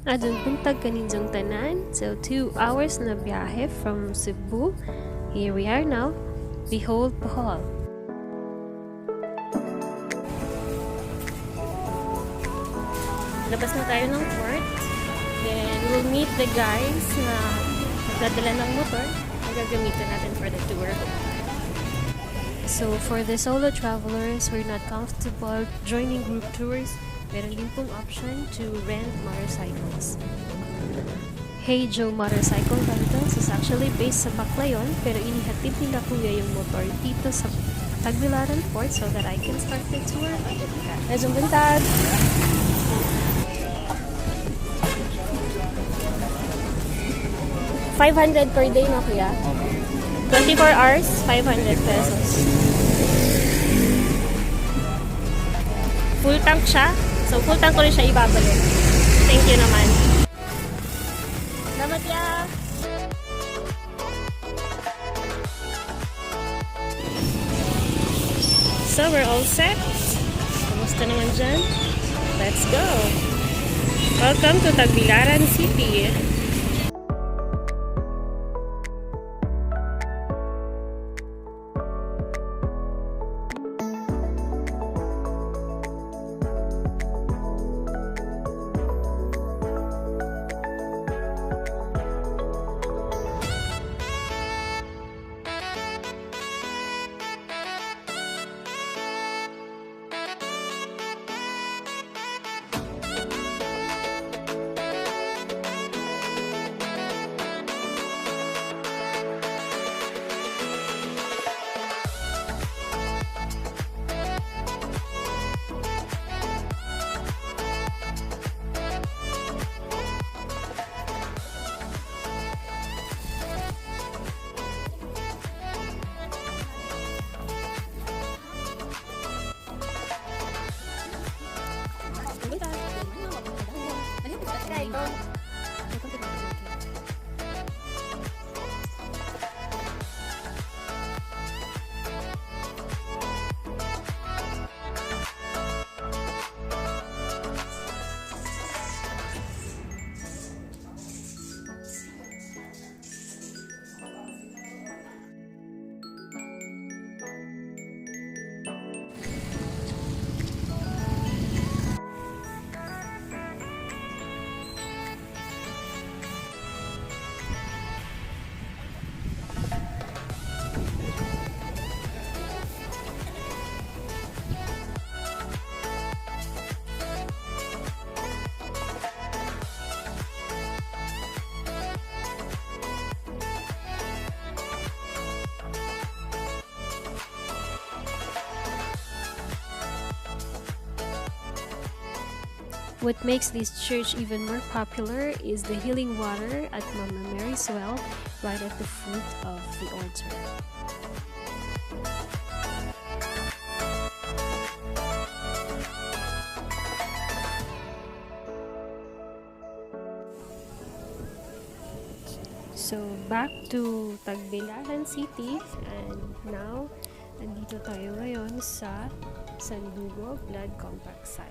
Adun buntag kaninjong tanan. So 2 hours na biyahe from Cebu. Here we are now. Behold, Bohol. Labas na tayo ng port. Then we'll meet the guys na nagdadala ng motor na gagamitin natin for the tour. So for the solo travelers who are not comfortable joining group tours, meron din pong option to rent motorcycles. Hey Joe Motorcycle Rentals is actually based sa Baclayon, pero inihatid nila kuya yung motor dito sa Tagbilaran Port so that I can start the tour on the weekend. Medyo buntag! 500 per day na kuya. 24 hours, 500 pesos. Full tank siya. So, full tank ko rin siya ibabalik. Thank you naman. Salamat ya! So, we're all set. Kamusta naman dyan? Let's go! Welcome to Tagbilaran City. What makes this church even more popular is the healing water at Mama Mary's well, right at the foot of the altar. So back to Tagbilaran City, and now nandito tayo ngayon sa Sandugo Blood Compact Site.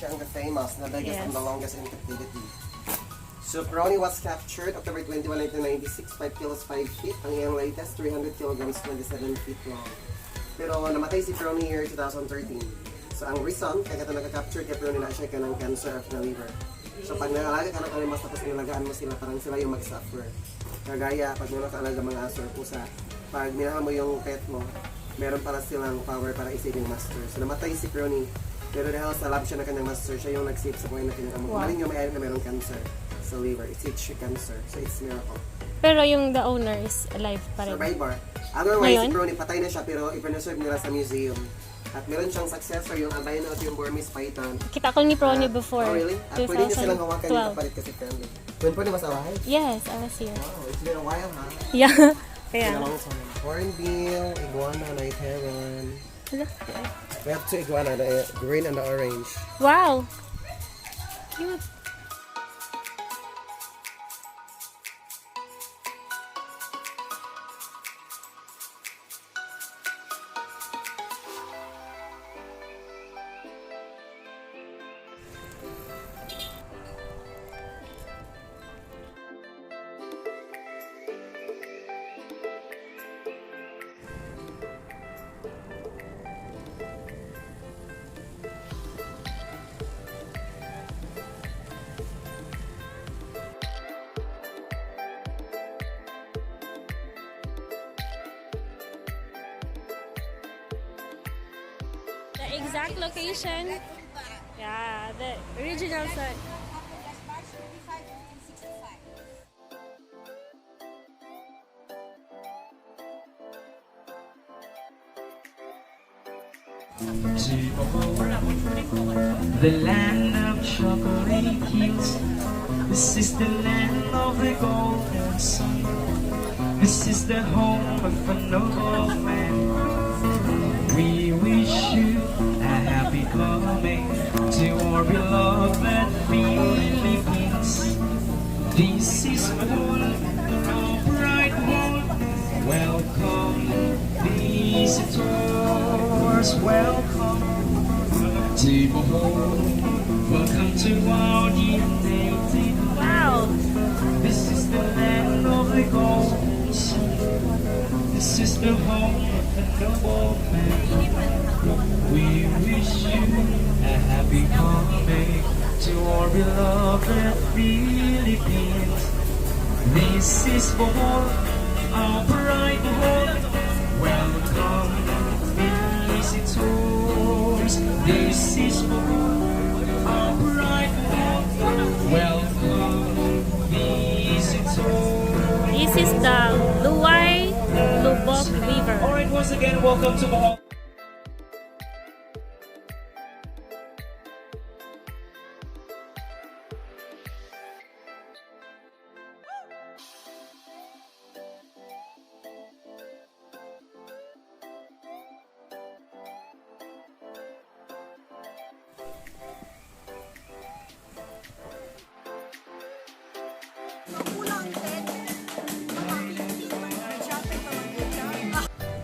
Siyang the famous, na biggest and the longest in captivity. So, Crony was captured October 21, 1996, 5 kilos, 5 feet. Ang iyang latest, 300 kilograms, 27 feet long. Pero namatay si Crony year 2013. So, ang reason, kaya ito nagka-capture, kaya Crony na siya ka ng cancer of the liver. So, pag nangalaga ka ng animals, tapos nilalagaan mo sila, parang sila yung mag-suffer. Kagaya, pag nilalaga mga aso or pusa, pag minahal mo yung pet mo, meron para silang power para isave yung master. So, namatay si Crony. Pero dahil sa lab siya na kanyang master, siya yung nag-save sa buhay na kanyang amo. Maling yung may na meron cancer sa liver. It's cancer. So it's miracle. Pero yung the owner is alive pa rin. Survivor. Otherwise, Ngayon? si Crony patay na siya pero i-preserve nila sa museum. At meron siyang successor, yung albino at yung Burmese python. Kita ko ni Prony before. Oh, really? At pwede niyo silang hawakan yung kapalit kasi friendly. When po ni mas away? Yes, I was here. Wow, it's been a while, ha? Yeah. Been a Kaya. long time. Hornbill, iguana, night heron. Hala. We have two iguana, the green and the orange. Wow. Cute. The exact location. Yeah, the original set. The land of chocolate hills. This is the land of the golden sun. This is the home of a noble man. We wish you a happy coming to our beloved Philippines. This is Bohol, our bright world. Welcome, visitors. Welcome to Bohol. Welcome to our dear native Wow. This is the land of the golden sun. This is the home of the noble man. We wish you a happy coming to our beloved Philippines. This is Bohol, our bright home. Welcome, visitors. This is Bohol, our bright home. Welcome, visitors. This is the Luay Lubok River. Alright, once again, welcome to Bohol.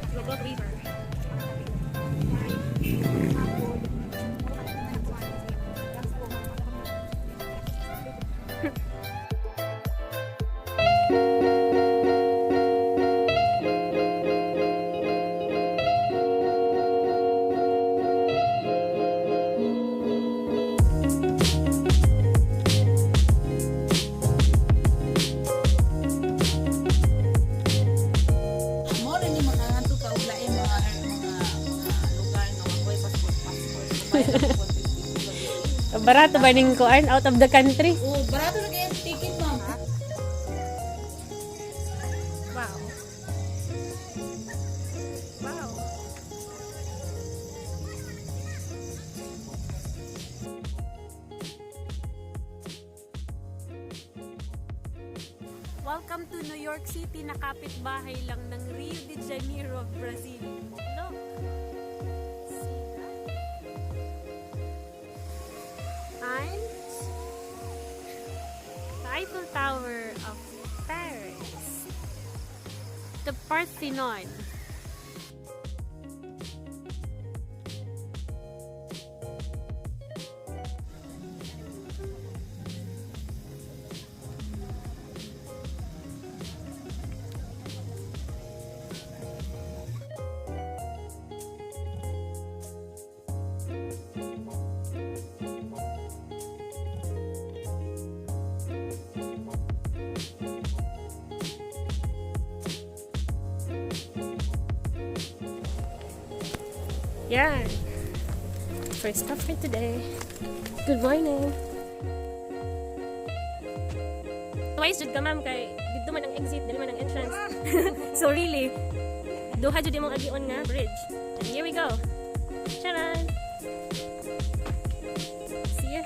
Lubok River. Mo rin yung makahanto ka ug lain mga lugar nga wakoy passport. Barato ba ning kuan out of the country? Oh, barato na kaya ticket ma'am. Wow. Wow. Welcome to New York City na kapitbahay lang ng Rio de Janeiro, Brazil. Look. See that? And the Eiffel Tower of Paris. The Parthenon. Yeah. First stop for today. Good morning. Twice jud ka ma'am kay dito man ang exit, dili man ang entrance. So really, Duha jud imong agion nga bridge. And here we go. Charan! See ya.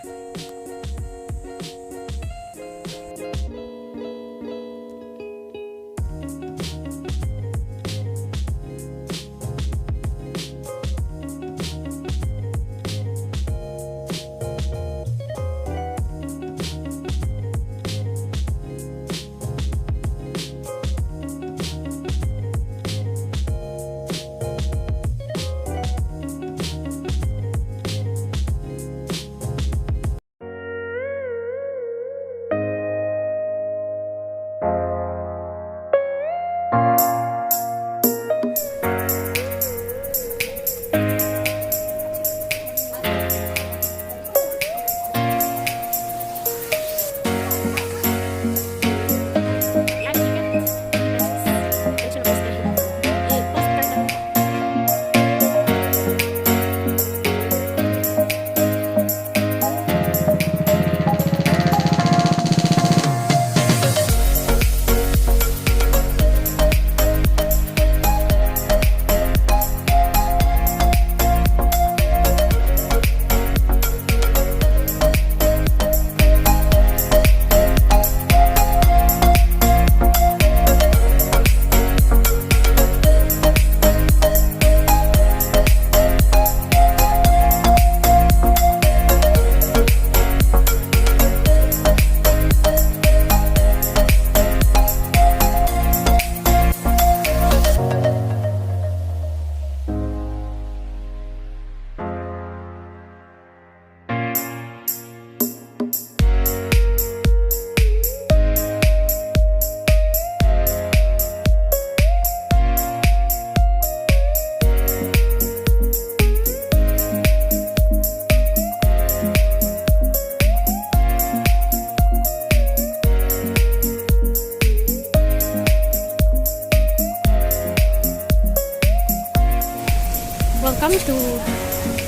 Welcome to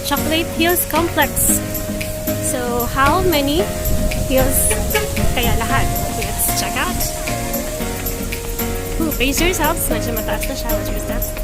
Chocolate Hills Complex. So, how many hills kaya lahat? Let's check out. Ooh, pace yourselves. Medyo mataas na siya. Watch your steps.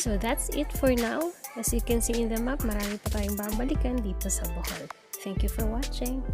So that's it for now. As you can see in the map, marami pa tayong babalikan dito sa Bohol. Thank you for watching.